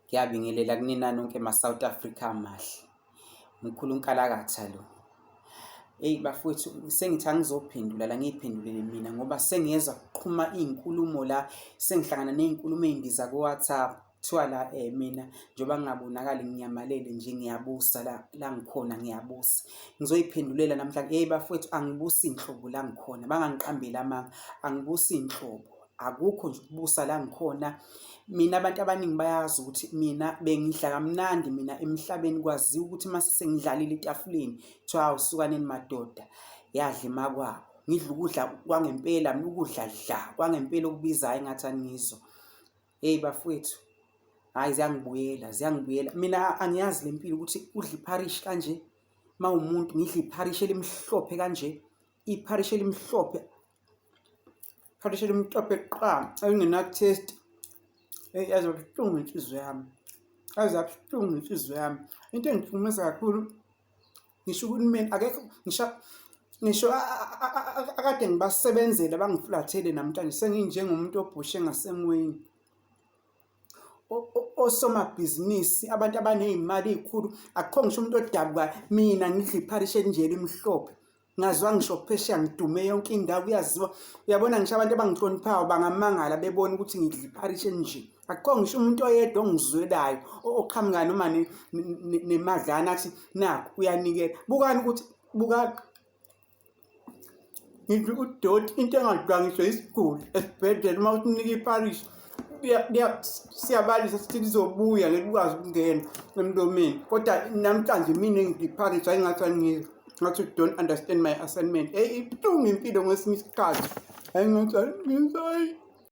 Ngiyabingelela kunina nonke ma-South Africa amahle. Mkhulu Nkalakatha lo. Eyi bafowethu, sengithi angizophendula la ngiy'phendulele mina ngoba sengiyeza kuqhuma iy'nkulumo la, sengihlangana ney'nkulumo ey'mbi zaku-WhatsApp. Kuthiwa la mina njengoba ngingabonakali nginyamalele nje ngiyabusa la ngikhona ngiyabusa. Ngizoy'phendulela namhlanje. Hey bafowethu, angibusi inhlobo la ngikhona, bangangiqambeli amanga, angibusi inhlobo. Akukho nje ukubusa la ngikhona. Mina abantu abaningi bayazi ukuthi mina bengidla kamnandi mina emhlabeni, kwaziwa ukuthi mase sengidlalile etafuleni kuthiwa hawu sukaneni madoda, yadla emakwabo. Ngidla ukudla kwangempela, mina ukudla dla kwangempela okubizayo engathi angizwa. Hey bafowethu, hhayi ziyangibuyela. Mina angiyazi le mpilo ukuthi udla ipharishi kanje, uma umuntu ngidla ipharishi elimhlophe kanje, ipharishi elimhlophe, ipharishi elimhlophe qha, elingena-taste. Yazi buhlungu inhliziyo yami, yazi buhlungu inhliziyo yami. Into engihlukumeza kakhulu, ngisho uhulumeni akekho, ngisho akade ngibasebenzela bangifulathele namhlanje senginjengomuntu obhushe ngasemoyeni. Osomabhizinisi, abantu abaney'mali ey'khulu, akukho ngisho umuntu odabukayo. Mina ngidla ipharishi elinje elimhlophe, ngaziwa ngisho phesheya, ngidume yonke indawo, kuyaziwa. Uyabona ngisho abantu abangihloniphayo bangamangala bebona ukuthi ngidla ipharishi elinje. Akukho ngisho umuntu oyedwa ongizwelayo oqhamuka noma nemadlana athi nakhu uyanikela. Bukani ukuthi bukani, ngidla udoti, into engadliwa ngisho isiguli esibhedlela uma uthi unika ipharishi siyabalisa sithi lizobuya likwazi ukungena emlomeni. Kodwa namhlanje mina ngidla ipharishi hayi ngathi angizwa, ngathi you don't understand my assignment. Ibuhlungu impilo ngesinye isikhathi, hayi ngathi angizwa.